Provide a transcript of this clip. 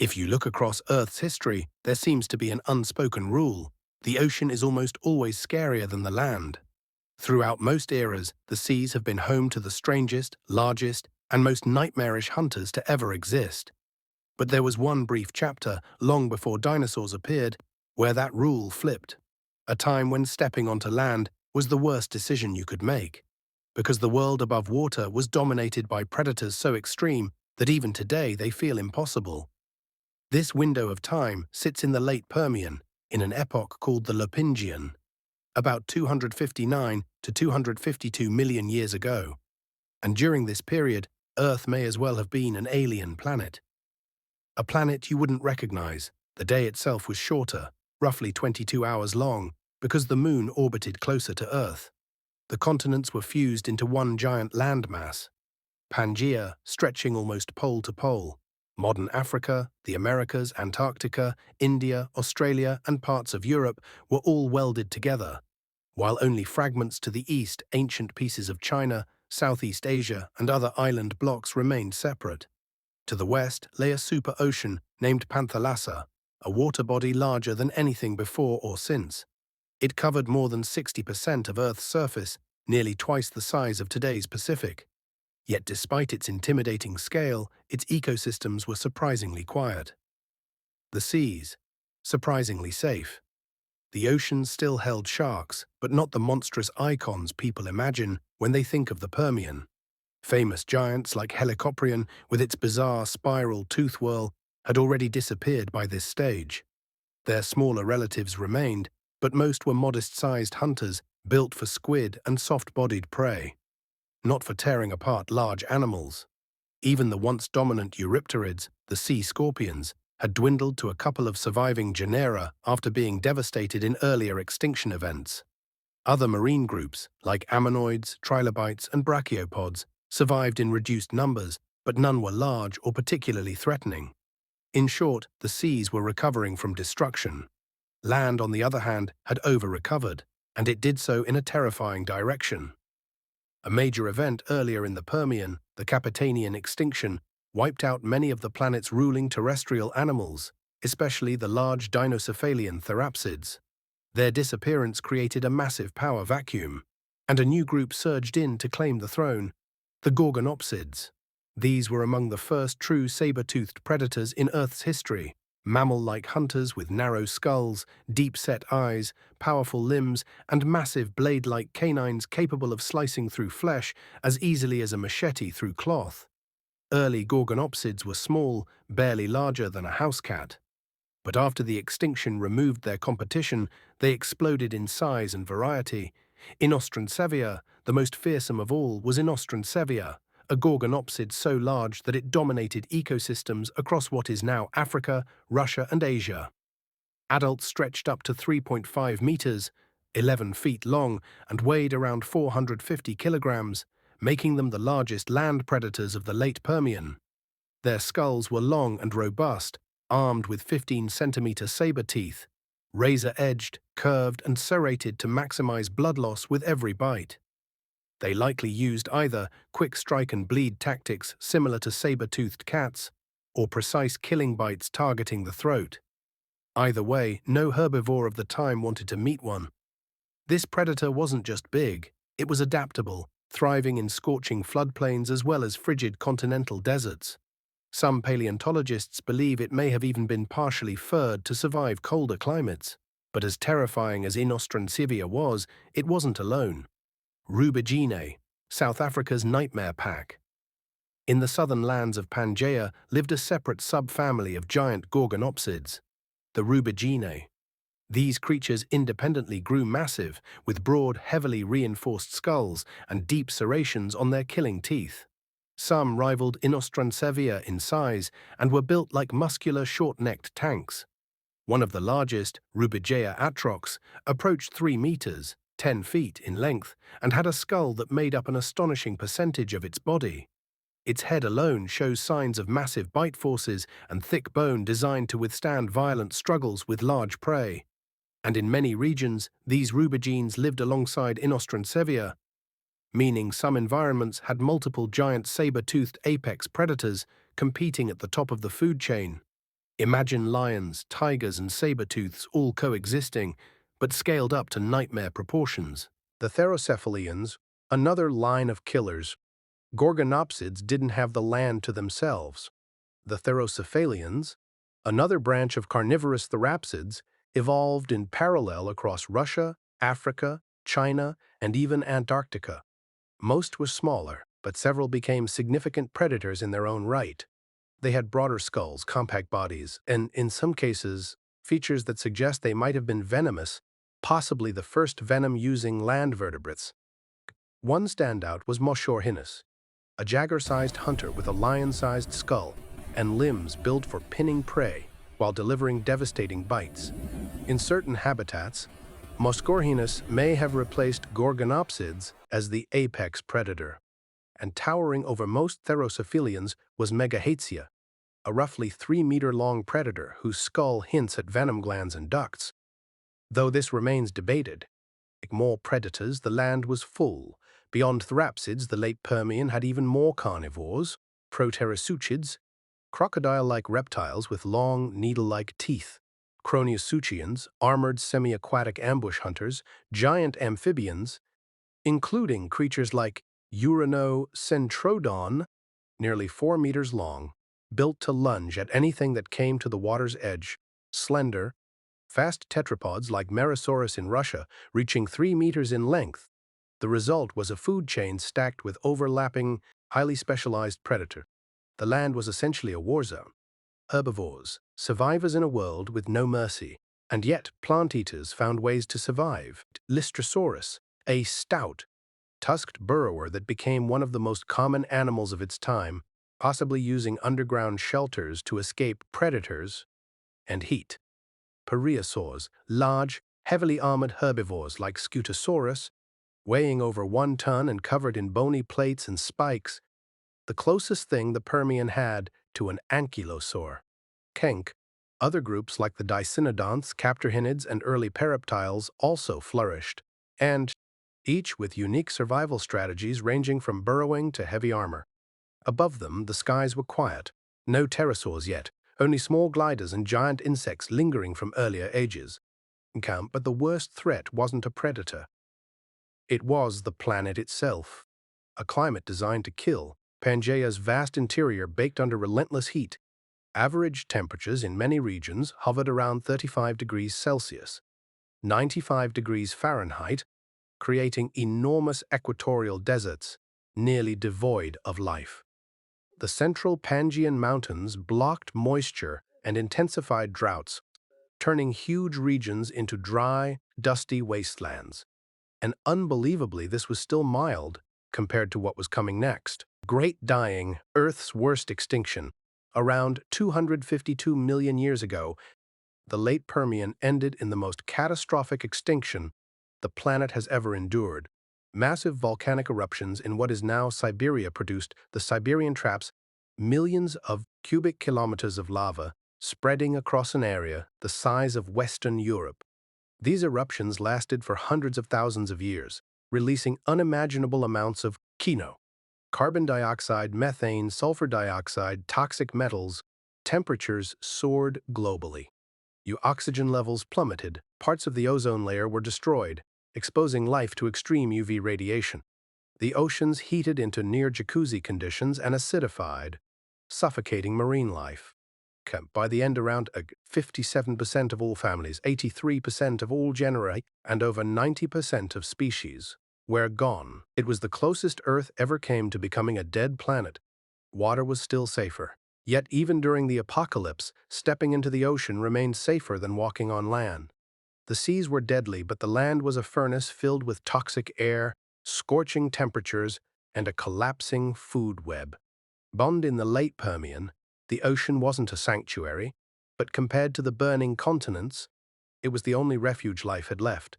If you look across Earth's history, there seems to be an unspoken rule. The ocean is almost always scarier than the land. Throughout most eras, the seas have been home to the strangest, largest, and most nightmarish hunters to ever exist. But there was one brief chapter, long before dinosaurs appeared, where that rule flipped. A time when stepping onto land was the worst decision you could make, because the world above water was dominated by predators so extreme that even today they feel impossible. This window of time sits in the late Permian, in an epoch called the Lupingian, about 259 to 252 million years ago. And during this period, Earth may as well have been an alien planet. A planet you wouldn't recognize. The day itself was shorter, roughly 22 hours long, because the moon orbited closer to Earth. The continents were fused into one giant landmass, Pangaea stretching almost pole to pole. Modern Africa, the Americas, Antarctica, India, Australia, and parts of Europe were all welded together, while only fragments to the east, ancient pieces of China, Southeast Asia, and other island blocks remained separate. To the west lay a super-ocean named Panthalassa, a water body larger than anything before or since. It covered more than 60% of Earth's surface, nearly twice the size of today's Pacific. Yet despite its intimidating scale, its ecosystems were surprisingly quiet. The seas, surprisingly safe. The oceans still held sharks, but not the monstrous icons people imagine when they think of the Permian. Famous giants like Helicoprion, with its bizarre spiral tooth whirl, had already disappeared by this stage. Their smaller relatives remained, but most were modest-sized hunters built for squid and soft-bodied prey, not for tearing apart large animals. Even the once dominant eurypterids, the sea scorpions, had dwindled to a couple of surviving genera after being devastated in earlier extinction events. Other marine groups, like ammonoids, trilobites, and brachiopods, survived in reduced numbers, but none were large or particularly threatening. In short, the seas were recovering from destruction. Land, on the other hand, had over-recovered, and it did so in a terrifying direction. A major event earlier in the Permian, the Capetanian extinction, wiped out many of the planet's ruling terrestrial animals, especially the large dinocephalian therapsids. Their disappearance created a massive power vacuum, and a new group surged in to claim the throne, the gorgonopsids. These were among the first true saber-toothed predators in Earth's history, mammal-like hunters with narrow skulls, deep-set eyes, powerful limbs, and massive blade-like canines capable of slicing through flesh as easily as a machete through cloth. Early gorgonopsids were small, barely larger than a house cat. But after the extinction removed their competition, they exploded in size and variety. Inostrancevia, the most fearsome of all, was Inostrancevia, a gorgonopsid so large that it dominated ecosystems across what is now Africa, Russia, and Asia. Adults stretched up to 3.5 meters, 11 feet long, and weighed around 450 kilograms, making them the largest land predators of the late Permian. Their skulls were long and robust, armed with 15-centimeter saber teeth, razor-edged, curved, and serrated to maximize blood loss with every bite. They likely used either quick strike and bleed tactics similar to saber-toothed cats, or precise killing bites targeting the throat. Either way, no herbivore of the time wanted to meet one. This predator wasn't just big, it was adaptable, thriving in scorching floodplains as well as frigid continental deserts. Some paleontologists believe it may have even been partially furred to survive colder climates. But as terrifying as Inostrancevia was, it wasn't alone. Rubidgeinae, South Africa's nightmare pack. In the southern lands of Pangaea lived a separate subfamily of giant gorgonopsids, the Rubidgeinae. These creatures independently grew massive, with broad, heavily reinforced skulls and deep serrations on their killing teeth. Some rivaled Inostrancevia in size and were built like muscular, short-necked tanks. One of the largest, Rubidgeia atrox, approached 3 meters, 10 feet in length, and had a skull that made up an astonishing percentage of its body. Its head alone shows signs of massive bite forces and thick bone designed to withstand violent struggles with large prey. And in many regions, these Rubidgeines lived alongside Inostrancevia, meaning some environments had multiple giant saber-toothed apex predators competing at the top of the food chain. Imagine lions, tigers, and saber-tooths all coexisting, but scaled up to nightmare proportions. The therocephalians, another line of killers, gorgonopsids didn't have the land to themselves. The therocephalians, another branch of carnivorous therapsids, evolved in parallel across Russia, Africa, China, and even Antarctica. Most were smaller, but several became significant predators in their own right. They had broader skulls, compact bodies, and, in some cases, features that suggest they might have been venomous, possibly the first venom-using land vertebrates. One standout was Moshorhinus, a jaguar-sized hunter with a lion-sized skull and limbs built for pinning prey while delivering devastating bites. In certain habitats, Moshorhinus may have replaced gorgonopsids as the apex predator. And towering over most therocephalians was Megahaetia, a roughly 3-meter-long predator whose skull hints at venom glands and ducts. Though this remains debated, like more predators, the land was full. Beyond therapsids, the late Permian had even more carnivores, proterosuchids, crocodile-like reptiles with long, needle-like teeth, proterosuchids, armored semi-aquatic ambush hunters, giant amphibians, including creatures like Inostrancevia, nearly 4 meters long, built to lunge at anything that came to the water's edge, slender, fast tetrapods like Merosaurus in Russia, reaching 3 meters in length. The result was a food chain stacked with overlapping, highly specialized predators. The land was essentially a war zone. Herbivores, survivors in a world with no mercy, and yet plant-eaters found ways to survive. Lystrosaurus, a stout, tusked burrower that became one of the most common animals of its time, possibly using underground shelters to escape predators and heat. Parasaurs, large, heavily armored herbivores like Scutosaurus, weighing over 1 ton and covered in bony plates and spikes, the closest thing the Permian had to an ankylosaur. Kenk, other groups like the dicynodonts, caprorhinids, and early periptiles also flourished, and each with unique survival strategies ranging from burrowing to heavy armor. Above them, the skies were quiet. No pterosaurs yet, only small gliders and giant insects lingering from earlier ages. But the worst threat wasn't a predator. It was the planet itself. A climate designed to kill, Pangaea's vast interior baked under relentless heat. Average temperatures in many regions hovered around 35 degrees Celsius, 95 degrees Fahrenheit, creating enormous equatorial deserts, nearly devoid of life. The central Pangaean mountains blocked moisture and intensified droughts, turning huge regions into dry, dusty wastelands. And unbelievably, this was still mild compared to what was coming next. Great Dying, Earth's worst extinction. Around 252 million years ago, the late Permian ended in the most catastrophic extinction the planet has ever endured. Massive volcanic eruptions in what is now Siberia produced the Siberian traps, millions of cubic kilometers of lava spreading across an area the size of Western Europe. These eruptions lasted for hundreds of thousands of years, releasing unimaginable amounts of carbon dioxide, methane, sulfur dioxide, toxic metals. Temperatures soared globally. Oxygen levels plummeted, parts of the ozone layer were destroyed, exposing life to extreme UV radiation. The oceans heated into near jacuzzi conditions and acidified, suffocating marine life. By the end, around 57% of all families, 83% of all genera, and over 90% of species were gone. It was the closest Earth ever came to becoming a dead planet. Water was still safer. Yet even during the apocalypse, stepping into the ocean remained safer than walking on land. The seas were deadly, but the land was a furnace filled with toxic air, scorching temperatures, and a collapsing food web. Bond in the late Permian, the ocean wasn't a sanctuary, but compared to the burning continents, it was the only refuge life had left.